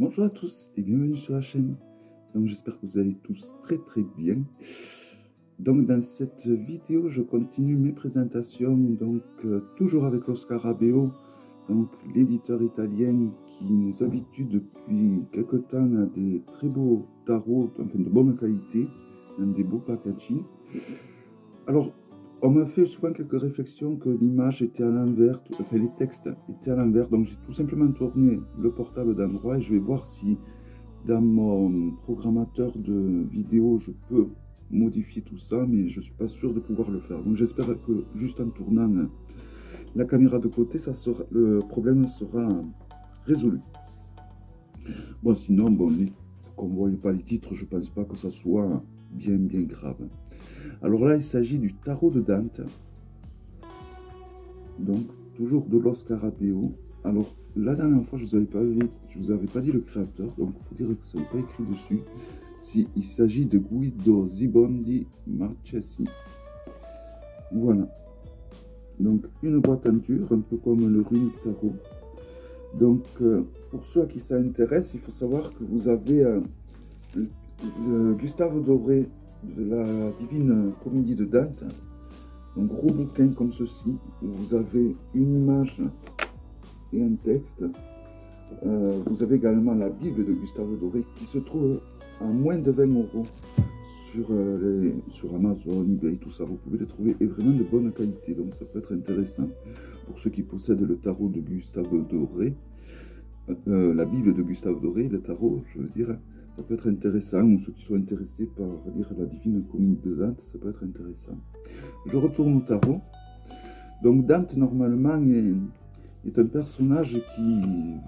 Bonjour à tous et bienvenue sur la chaîne. Donc j'espère que vous allez tous très bien. Donc dans cette vidéo, je continue mes présentations, donc toujours avec lo Scarabeo, donc l'éditeur italien qui nous habitue depuis quelque temps à des très beaux tarots, enfin de bonne qualité, dans des beaux packaging. Alors, on m'a fait souvent quelques réflexions que l'image était à l'envers, enfin les textes étaient à l'envers, donc j'ai tout simplement tourné le portable d'endroit et je vais voir si dans mon programmateur de vidéo je peux modifier tout ça, mais je ne suis pas sûr de pouvoir le faire. Donc j'espère que juste en tournant la caméra de côté, le problème sera résolu. Bon, sinon, bon, comme vous ne voyez pas les titres, je ne pense pas que ça soit bien grave. Alors là, il s'agit du tarot de Dante. Donc, toujours de lo Scarabeo. Alors, la dernière fois, je ne vous avais pas dit le créateur, donc il faut dire que ça n'est pas écrit dessus. Il s'agit de Guido Zibondi Marchesi. Voilà. Donc, une boîte en dur, un peu comme le Runic Tarot. Donc, pour ceux à qui ça intéresse, il faut savoir que vous avez le Gustave Doré de la Divine Comédie de Dante. Un gros bouquin comme ceci, où vous avez une image et un texte. Vous avez également la Bible de Gustave Doré qui se trouve à moins de 20 € sur Amazon, eBay, tout ça. Vous pouvez les trouver et vraiment de bonne qualité, donc ça peut être intéressant pour ceux qui possèdent le tarot de Gustave Doré, la Bible de Gustave Doré, le tarot, je veux dire. Ça peut être intéressant, ou ceux qui sont intéressés par lire la Divine Comédie de Dante, ça peut être intéressant. Je retourne au tarot. Donc Dante, normalement, est un personnage qui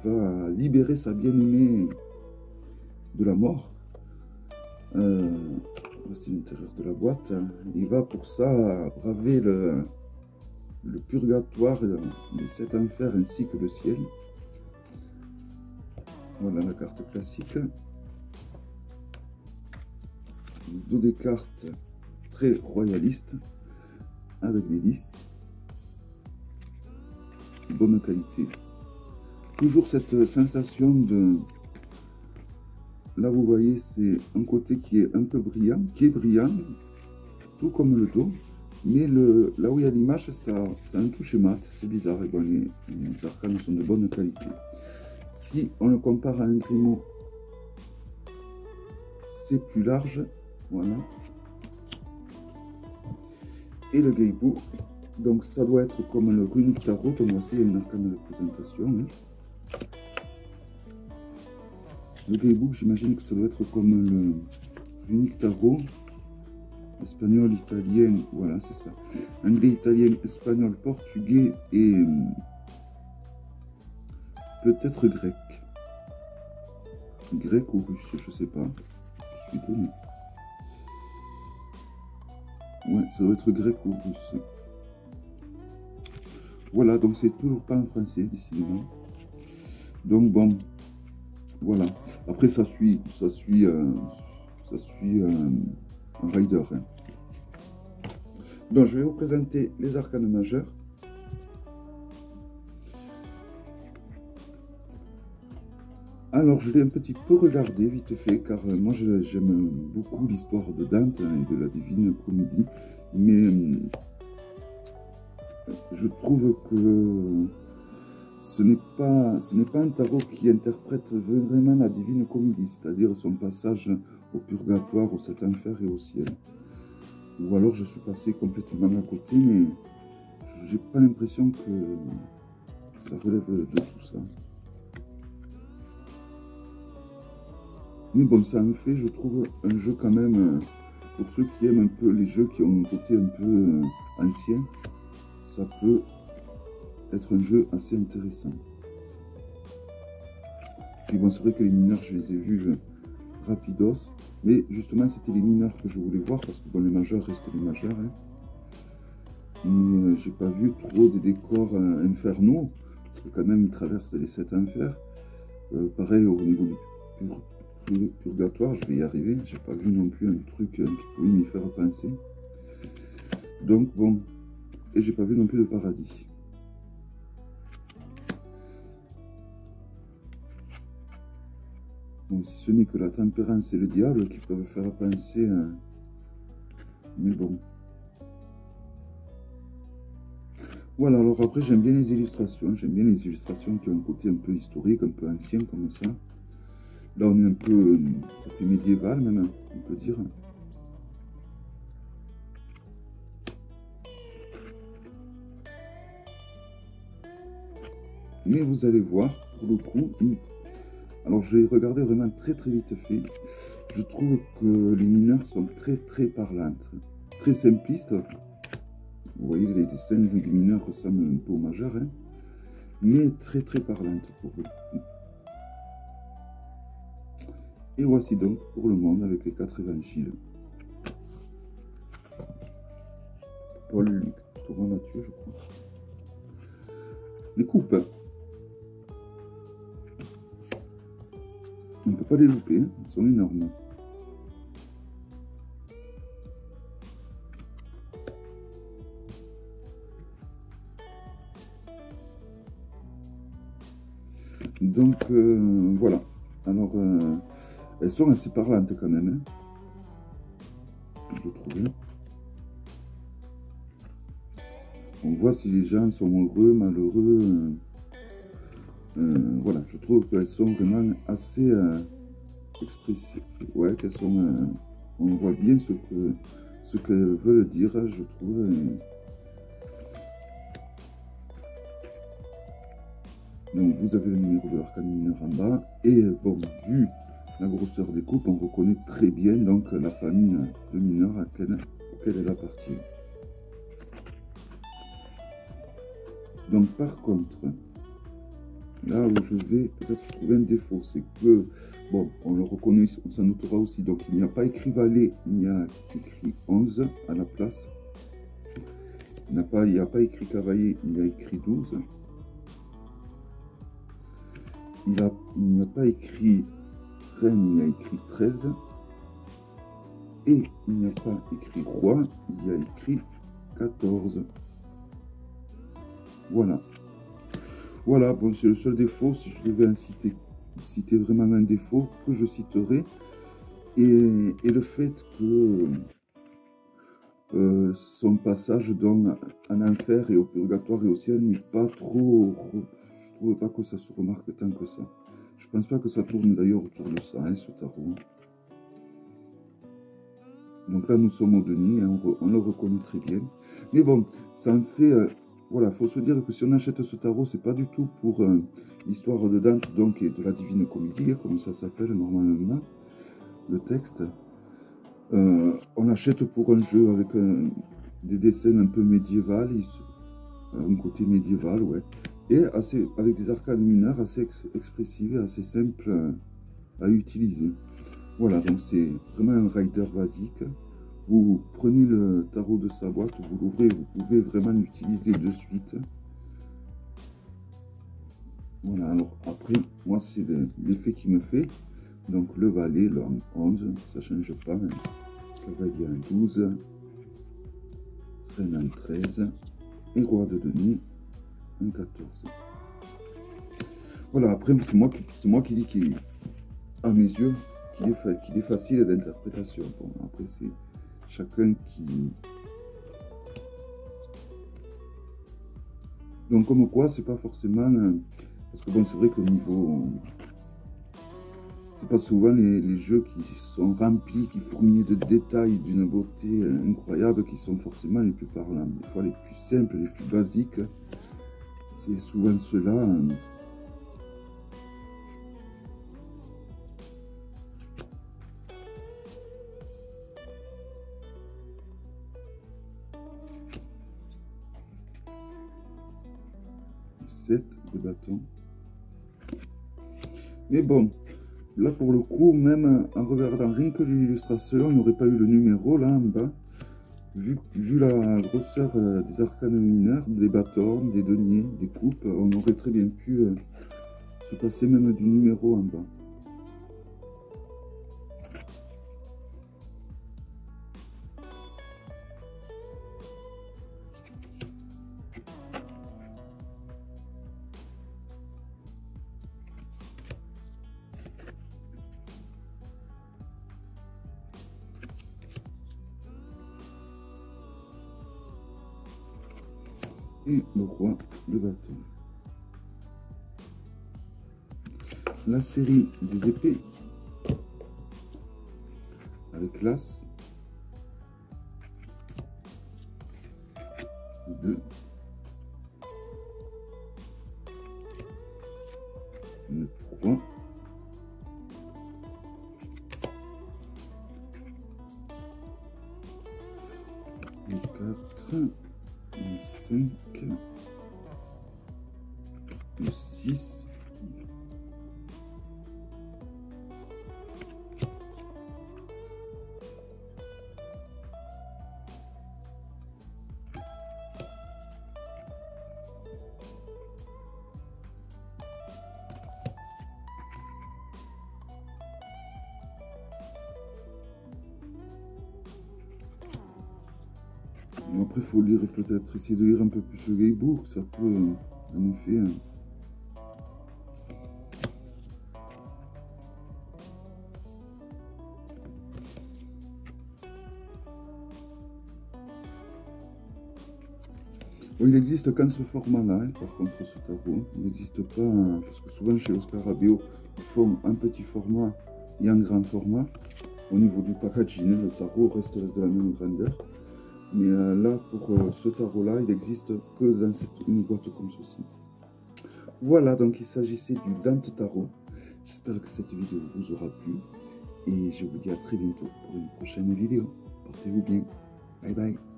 va libérer sa bien-aimée de la mort. Voici l'intérieur de la boîte. Il va pour ça braver le purgatoire, les 7 enfers ainsi que le ciel. Voilà la carte classique. Dos des cartes très royalistes avec des lys, bonne qualité. Toujours cette sensation de, là vous voyez, c'est un côté qui est un peu brillant, tout comme le dos, mais là où il y a l'image, ça a un toucher mat, c'est bizarre. Et bon, les arcanes sont de bonne qualité. Si on le compare à un Grimaud, c'est plus large. Voilà. Et le Geibook, donc ça doit être comme le Runic Tarot. Donc voici une arcane de présentation. Hein. Le Geibook, j'imagine que ça doit être comme le Runic Tarot. Espagnol, italien, voilà, c'est ça. Anglais, italien, espagnol, portugais et peut-être grec. Grec ou russe, je sais pas. Je suis étonné. Ouais, ça doit être grec ou russe. Voilà, donc c'est toujours pas en français, décidément. Donc bon, voilà. Après, ça suit un rider. Hein. Donc, je vais vous présenter les arcanes majeurs. Alors, je l'ai un petit peu regardé vite fait, car moi j'aime beaucoup l'histoire de Dante et de la Divine Comédie, mais je trouve que ce n'est pas un tarot qui interprète vraiment la Divine Comédie, c'est-à-dire son passage au purgatoire, au 7 enfers et au ciel. Ou alors je suis passé complètement à côté, mais j'ai pas l'impression que ça relève de tout ça. Mais bon, ça en fait, je trouve, un jeu quand même, pour ceux qui aiment un peu les jeux qui ont un côté un peu ancien, ça peut être un jeu assez intéressant. Puis bon, c'est vrai que les mineurs, je les ai vus rapidos, mais justement, c'était les mineurs que je voulais voir, parce que bon, les majeurs restent les majeurs. Hein. Mais j'ai pas vu trop des décors infernaux, parce que quand même, ils traversent les 7 enfers. Pareil au niveau du purgatoire, je vais y arriver. J'ai pas vu non plus un truc qui pouvait m'y faire penser. Donc bon, et j'ai pas vu non plus de paradis. Bon, si ce n'est que la tempérance et le diable qui peuvent faire penser à... Mais bon. Voilà, alors après, j'aime bien les illustrations. J'aime bien les illustrations qui ont un côté un peu historique, un peu ancien, comme ça. Là, on est un peu... ça fait médiéval, même, on peut dire. Mais vous allez voir, pour le coup... Alors, je vais regarder vraiment très vite fait. Je trouve que les mineurs sont très parlantes. Très simplistes. Vous voyez, les dessins des mineurs ressemblent un peu aux majeurs, hein, mais très parlantes pour le coup. Et voici donc pour le monde avec les 4 évangiles. Paul, Luc, Thomas, Matthieu, je crois. Les coupes. On ne peut pas les louper, hein, elles sont énormes. Donc voilà. Alors elles sont assez parlantes quand même, hein, je trouve. On voit si les gens sont heureux, malheureux. Voilà, je trouve qu'elles sont vraiment assez expressives. Ouais, qu'elles sont. On voit bien ce que veulent dire, je trouve. Donc vous avez le numéro de l'arcane mineur en bas. Et bon, vu la grosseur des coupes, on reconnaît très bien donc la famille de mineurs auquel elle appartient. Donc par contre, là où je vais peut-être trouver un défaut, c'est que, bon, on le reconnaît, on s'en notera aussi, donc il n'y a pas écrit valet, il y a écrit 11 à la place. Il n'y a pas écrit cavalier, il y a écrit 12. Il n'y a pas écrit reine, il y a écrit 13. Et il n'y a pas écrit roi, il y a écrit 14. Voilà. Voilà, bon, c'est le seul défaut, si je devais citer vraiment un défaut que je citerai. Et le fait que son passage donc en enfer et au purgatoire et au ciel n'est pas trop... Je trouve pas que ça se remarque tant que ça. Je pense pas que ça tourne d'ailleurs autour de ça, hein, ce tarot. Donc là, nous sommes au denier, hein, on le reconnaît très bien. Mais bon, ça en fait... voilà, il faut se dire que si on achète ce tarot, c'est pas du tout pour l'histoire de Dante, donc, et de la Divine Comédie, comme ça s'appelle normalement, le texte. On l'achète pour un jeu avec des dessins un peu médiévaux, un côté médiéval, ouais. Et avec des arcanes mineurs assez expressives et assez simples à utiliser. Voilà, donc c'est vraiment un rider basique. Vous prenez le tarot de sa boîte, vous l'ouvrez, vous pouvez vraiment l'utiliser de suite. Voilà, alors après, moi c'est l'effet qui me fait. Donc le valet, le 11, ça ne change pas. Hein. Cavalier en 12, reine en 13 et roi de denier en 14. Voilà, après c'est moi qui dis qu'il, à mes yeux, qu'il est facile d'interprétation. Bon, après c'est chacun qui... Donc comme quoi, c'est pas forcément... parce que bon, c'est vrai qu'au niveau... c'est pas souvent les jeux qui sont remplis, qui fourmillent de détails d'une beauté incroyable, qui sont forcément les plus parlants. Des fois les plus simples, les plus basiques, c'est souvent ceux-là... 7 de bâton. Mais bon, là pour le coup, même en regardant rien que l'illustration, on n'aurait pas eu le numéro là en bas. Vu la grosseur des arcanes mineurs, des bâtons, des deniers, des coupes, on aurait très bien pu se passer même du numéro en bas. et le roi de bâton. La série des épées avec l'as, 2, le 3, le 4, le 5, le 6, après, il faut lire, peut-être essayer de lire un peu plus le Gaibourg, ça peut, en effet. Bon, il existe qu'en ce format-là, hein, par contre, ce tarot. Il n'existe pas, parce que souvent chez Oscar Abeo, ils font un petit format et un grand format. Au niveau du packaging, le tarot reste de la même grandeur. Mais là, pour ce tarot-là, il n'existe que dans une boîte comme ceci. Voilà, donc il s'agissait du Dante Tarot. J'espère que cette vidéo vous aura plu. Et je vous dis à très bientôt pour une prochaine vidéo. Portez-vous bien. Bye bye.